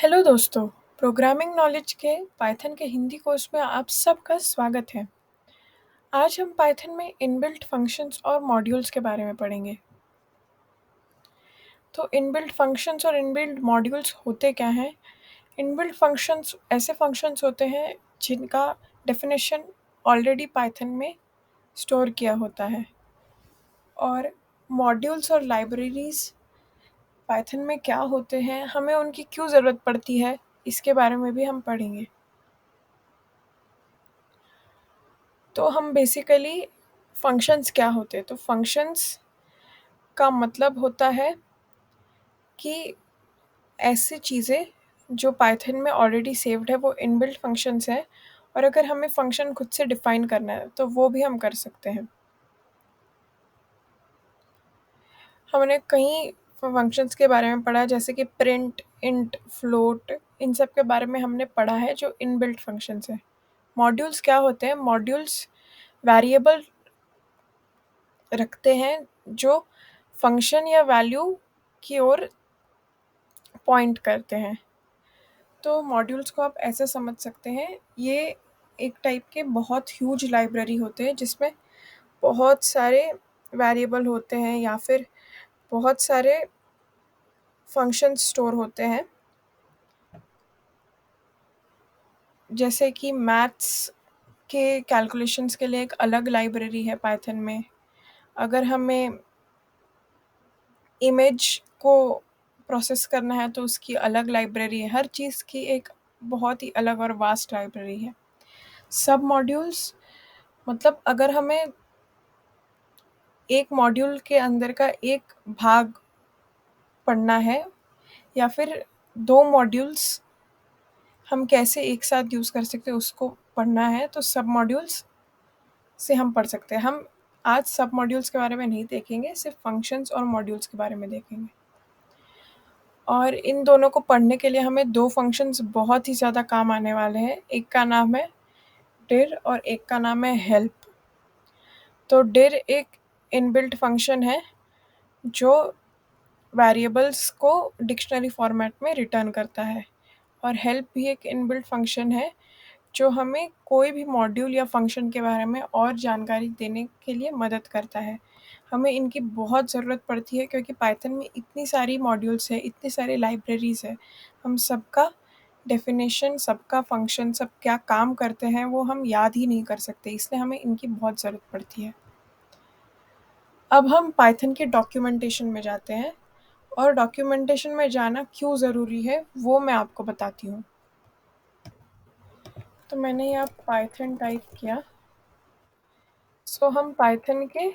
Hello दोस्तों, programming knowledge के Python के हिंदी कोर्स में आप सबका स्वागत है। आज हम पाइथन में इनबिल्ट फंक्शंस और मॉड्यूल्स के बारे में पढ़ेंगे। तो इनबिल्ट फंक्शंस और इनबिल्ट मॉड्यूल्स होते क्या हैं? इनबिल्ट फंक्शंस ऐसे फंक्शंस होते हैं जिनका डेफिनेशन ऑलरेडी पाइथन में स्टोर किया होता है। और मॉड्यूल्स और लाइब्रेरीज पाइथन में क्या होते हैं, हमें उनकी क्यों ज़रूरत पड़ती है, इसके बारे में भी हम पढ़ेंगे। तो हम बेसिकली फंक्शंस क्या होते हैं? तो फंक्शंस का मतलब होता है कि ऐसी चीज़ें जो पाइथन में ऑलरेडी सेव्ड है वो इनबिल्ट फंक्शंस है, और अगर हमें फंक्शन खुद से डिफाइन करना है तो वो भी हम कर सकते हैं। हमने कई फंक्शंस के बारे में पढ़ा, जैसे कि प्रिंट, इंट, फ्लोट, इन सब के बारे में हमने पढ़ा है जो इनबिल्ट फंक्शंस है। मॉड्यूल्स क्या होते हैं? मॉड्यूल्स वेरिएबल रखते हैं जो फंक्शन या वैल्यू की ओर पॉइंट करते हैं। तो मॉड्यूल्स को आप ऐसे समझ सकते हैं, ये एक टाइप के बहुत ह्यूज लाइब्रेरी होते हैं जिसमें बहुत सारे वेरिएबल होते हैं या फिर बहुत सारे फंक्शन स्टोर होते हैं। जैसे कि मैथ्स के कैलकुलेशंस के लिए एक अलग लाइब्रेरी है पाइथन में। अगर हमें इमेज को प्रोसेस करना है तो उसकी अलग लाइब्रेरी है। हर चीज़ की एक बहुत ही अलग और वास्ट लाइब्रेरी है। सब मॉड्यूल्स मतलब अगर हमें एक मॉड्यूल के अंदर का एक भाग पढ़ना है या फिर दो मॉड्यूल्स हम कैसे एक साथ यूज़ कर सकते हैं उसको पढ़ना है, तो सब मॉड्यूल्स से हम पढ़ सकते हैं। हम आज सब मॉड्यूल्स के बारे में नहीं देखेंगे, सिर्फ फंक्शंस और मॉड्यूल्स के बारे में देखेंगे। और इन दोनों को पढ़ने के लिए हमें दो फंक्शंस बहुत ही ज़्यादा काम आने वाले हैं। एक का नाम है dir और एक का नाम है help। तो dir एक इनबिल्ट फंक्शन है जो वेरिएबल्स को डिक्शनरी फॉर्मेट में रिटर्न करता है, और हेल्प भी एक इनबिल्ट फंक्शन है जो हमें कोई भी मॉड्यूल या फंक्शन के बारे में और जानकारी देने के लिए मदद करता है। हमें इनकी बहुत ज़रूरत पड़ती है क्योंकि पाइथन में इतनी सारी मॉड्यूल्स है, इतनी सारी लाइब्रेरीज़ है, हम सबका डेफिनेशन, सबका फंक्शन, सब क्या काम करते हैं वो हम याद ही नहीं कर सकते, इसलिए हमें इनकी बहुत ज़रूरत पड़ती है। अब हम पाइथन के डॉक्यूमेंटेशन में जाते हैं, और डॉक्यूमेंटेशन में जाना क्यों ज़रूरी है वो मैं आपको बताती हूँ। तो मैंने यहाँ पाइथन टाइप किया। हम पाइथन के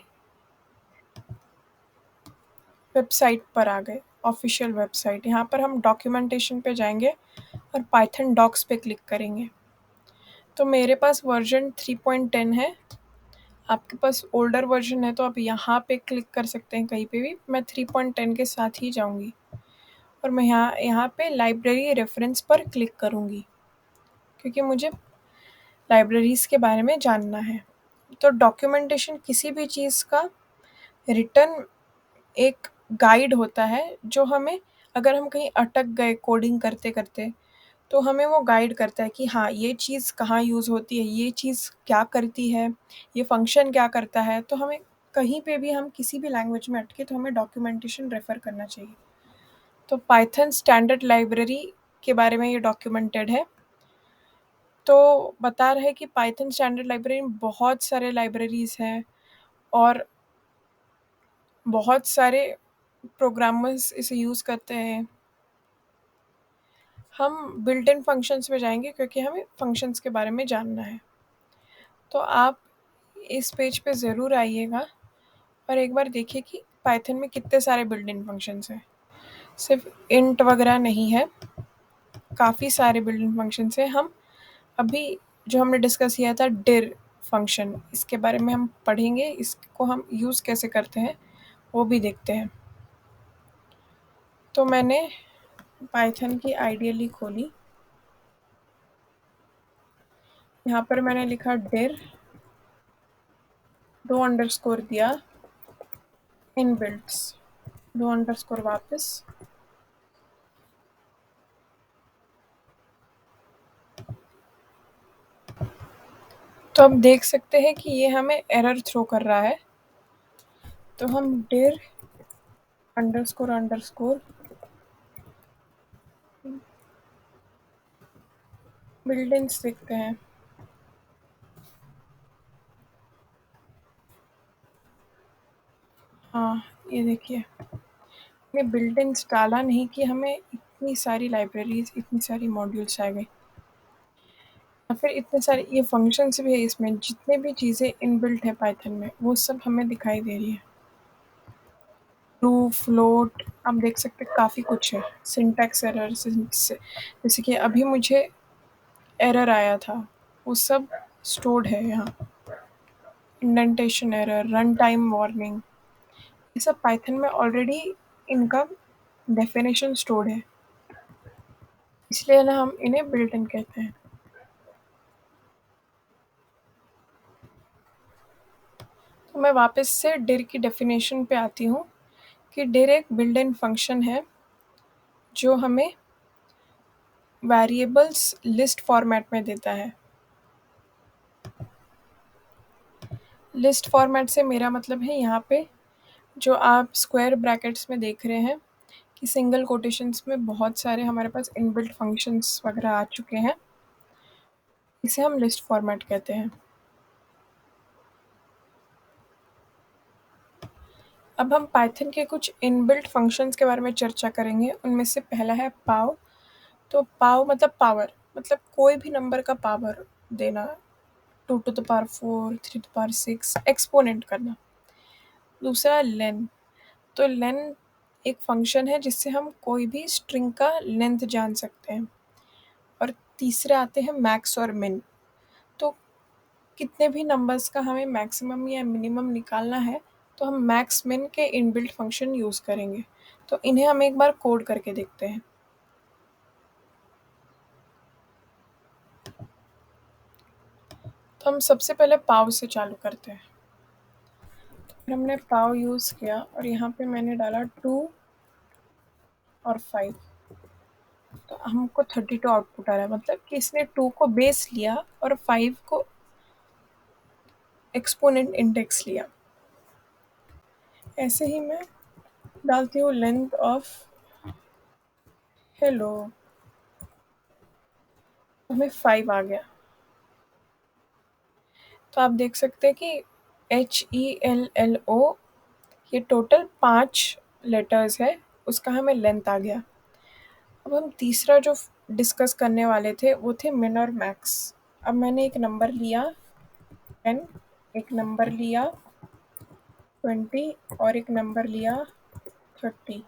वेबसाइट पर आ गए, ऑफिशियल वेबसाइट। यहाँ पर हम डॉक्यूमेंटेशन पे जाएंगे और पाइथन डॉक्स पे क्लिक करेंगे। तो मेरे पास वर्जन 3.10 है, आपके पास ओल्डर वर्जन है तो आप यहाँ पे क्लिक कर सकते हैं कहीं पे भी। मैं 3.10 के साथ ही जाऊँगी और मैं यहाँ पे लाइब्रेरी रेफरेंस पर क्लिक करूँगी क्योंकि मुझे लाइब्रेरीज़ के बारे में जानना है। तो डॉक्यूमेंटेशन किसी भी चीज़ का रिटन एक गाइड होता है जो हमें, अगर हम कहीं अटक गए कोडिंग करते करते, तो हमें वो गाइड करता है कि हाँ ये चीज़ कहाँ यूज़ होती है, ये चीज़ क्या करती है, ये फंक्शन क्या करता है। तो हमें कहीं पे भी हम किसी भी लैंग्वेज में अटके तो हमें डॉक्यूमेंटेशन रेफ़र करना चाहिए। तो पाइथन स्टैंडर्ड लाइब्रेरी के बारे में ये डॉक्यूमेंटेड है। तो बता रहे कि पाइथन स्टैंडर्ड लाइब्रेरी में बहुत सारे लाइब्रेरीज़ हैं और बहुत सारे प्रोग्रामर्स इसे यूज़ करते हैं। हम बिल्ट इन फंक्शंस में जाएंगे क्योंकि हमें फंक्शंस के बारे में जानना है। तो आप इस पेज पे ज़रूर आइएगा और एक बार देखिए कि पाइथन में कितने सारे बिल्ट इन फंक्शंस हैं। सिर्फ इंट वगैरह नहीं है, काफ़ी सारे बिल्ट इन फंक्शंस हैं। हम अभी जो हमने डिस्कस किया था डिर फंक्शन, इसके बारे में हम पढ़ेंगे, इसको हम यूज़ कैसे करते हैं वो भी देखते हैं। तो मैंने पाइथन की आइडियली खोली, यहाँ पर मैंने लिखा डिर, दो अंडरस्कोर दिया, इनबिल्ट्स, दो अंडरस्कोर वापस, तो हम देख सकते हैं कि ये हमें एरर थ्रो कर रहा है। तो हम dir अंडरस्कोर अंडरस्कोर बिल्डिंग्स देखते हैं। हाँ, ये देखिए, हमने बिल्डिंग्स डाला नहीं कि हमें इतनी सारी लाइब्रेरीज, इतनी सारी मॉड्यूल्स आ गई, या फिर इतने सारे ये फंक्शंस भी है इसमें, जितने भी चीज़ें इनबिल्ट है पाइथन में वो सब हमें दिखाई दे रही है। टू फ्लोट, आप देख सकते हैं काफ़ी कुछ है। सिंटैक्स एरर, जैसे कि अभी मुझे एरर आया था, वो सब स्टोर्ड है यहाँ। Indentation error, run time warning, ये सब पाइथन में ऑलरेडी इनका डेफिनेशन स्टोर्ड है, इसलिए ना हम इन्हें बिल्ट इन कहते हैं। तो मैं वापस से dir की डेफिनेशन पे आती हूँ कि dir एक बिल्ट इन फंक्शन है जो हमें वेरिएबल्स लिस्ट फॉर्मेट में देता है। लिस्ट फॉर्मेट से मेरा मतलब है यहाँ पे जो आप स्क्वायर ब्रैकेट्स में देख रहे हैं कि सिंगल कोटेशंस में बहुत सारे हमारे पास इनबिल्ट फंक्शंस वगैरह आ चुके हैं, इसे हम लिस्ट फॉर्मेट कहते हैं। अब हम पाइथन के कुछ इनबिल्ट फंक्शंस के बारे में चर्चा करेंगे। उनमें से पहला है पाव। तो पाव मतलब पावर, मतलब कोई भी नंबर का पावर देना, 2 to the power 4, 3 to the power 6, exponent करना। दूसरा लेन, तो लेन एक फंक्शन है जिससे हम कोई भी स्ट्रिंग का लेंथ जान सकते हैं। और तीसरे आते हैं मैक्स और मिन। तो कितने भी नंबर्स का हमें मैक्सिमम या मिनिमम निकालना है तो हम मैक्स मिन के इनबिल्ट फंक्शन यूज़ करेंगे। तो इन्हें हम एक बार कोड करके देखते हैं। तो हम सबसे पहले पाव से चालू करते हैं। फिर हमने पाव यूज़ किया और यहाँ पे मैंने डाला 2 और 5, तो हमको 32 आउटपुट आ रहा है। मतलब कि इसने 2 को बेस लिया और 5 को एक्सपोनेंट इंडेक्स लिया। ऐसे ही मैं डालती हूँ लेंथ ऑफ हेलो, हमें 5 आ गया। तो आप देख सकते हैं कि HELLO, ये टोटल 5 लेटर्स है, उसका हमें लेंथ आ गया। अब हम तीसरा जो डिस्कस करने वाले थे वो थे मिन और मैक्स। अब मैंने एक नंबर लिया 10, एक नंबर लिया 20 और एक नंबर लिया 30।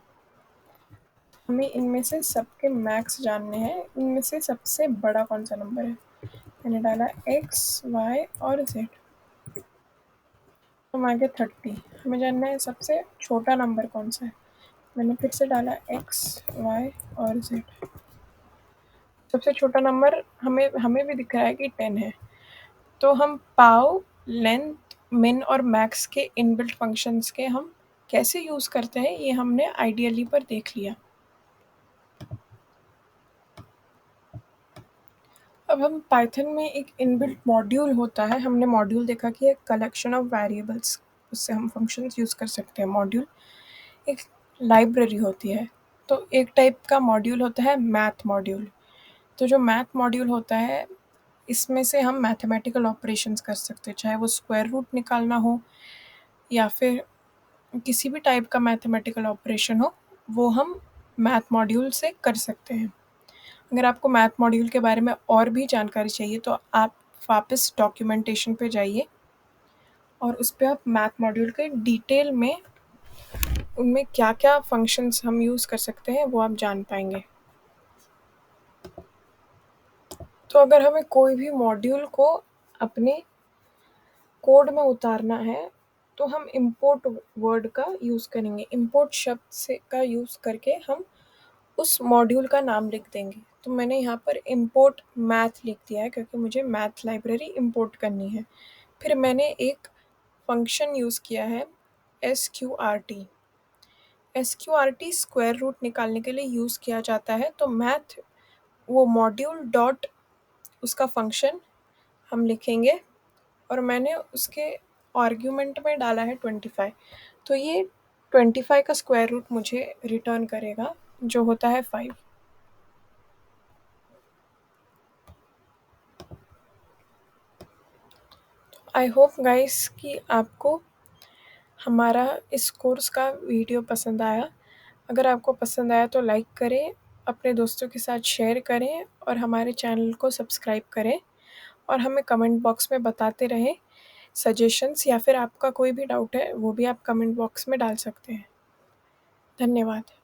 हमें इनमें से सबके मैक्स जानने हैं। इनमें से सबसे बड़ा कौन सा नंबर है? मैंने डाला x, y और z, हम आगे 30। हमें जानना है सबसे छोटा नंबर कौन सा है। मैंने फिर से डाला x, y और z। सबसे छोटा नंबर हमें हमें भी दिख रहा है कि 10 है। तो हम पाव, लेंथ, मिन और मैक्स के इनबिल्ट फंक्शंस के हम कैसे यूज़ करते हैं ये हमने आइडियली पर देख लिया। अब हम पाइथन में एक इनबिल्ट मॉड्यूल होता है, हमने मॉड्यूल देखा कि एक कलेक्शन ऑफ वेरिएबल्स, उससे हम फंक्शंस यूज़ कर सकते हैं। मॉड्यूल एक लाइब्रेरी होती है। तो एक टाइप का मॉड्यूल होता है मैथ मॉड्यूल। तो जो मैथ मॉड्यूल होता है इसमें से हम मैथमेटिकल ऑपरेशंस कर सकते हैं, चाहे वो स्क्वायर रूट निकालना हो या फिर किसी भी टाइप का मैथमेटिकल ऑपरेशन हो, वो हम मैथ मॉड्यूल से कर सकते हैं। अगर आपको मैथ मॉड्यूल के बारे में और भी जानकारी चाहिए तो आप वापस डॉक्यूमेंटेशन पे जाइए और उस पे आप मैथ मॉड्यूल के डिटेल में उनमें क्या-क्या फंक्शंस हम यूज़ कर सकते हैं वो आप जान पाएँगे। तो अगर हमें कोई भी मॉड्यूल को अपने कोड में उतारना है तो हम इम्पोर्ट वर्ड का यूज़ करेंगे। इम्पोर्ट शब्द से का यूज़ करके हम उस मॉड्यूल का नाम लिख देंगे। तो मैंने यहाँ पर इम्पोर्ट मैथ लिख दिया है क्योंकि मुझे मैथ लाइब्रेरी इम्पोर्ट करनी है। फिर मैंने एक फंक्शन यूज़ किया है SQRT। SQRT स्क्वायर रूट निकालने के लिए यूज़ किया जाता है। तो मैथ वो मॉड्यूल डॉट उसका फंक्शन हम लिखेंगे और मैंने उसके आर्ग्यूमेंट में डाला है 25, तो ये 25 का स्क्वायर रूट मुझे रिटर्न करेगा, जो होता है 5। आई होप गाइस कि आपको हमारा इस कोर्स का वीडियो पसंद आया। अगर आपको पसंद आया तो लाइक करें, अपने दोस्तों के साथ शेयर करें और हमारे चैनल को सब्सक्राइब करें, और हमें कमेंट बॉक्स में बताते रहें सजेशंस, या फिर आपका कोई भी डाउट है वो भी आप कमेंट बॉक्स में डाल सकते हैं। धन्यवाद।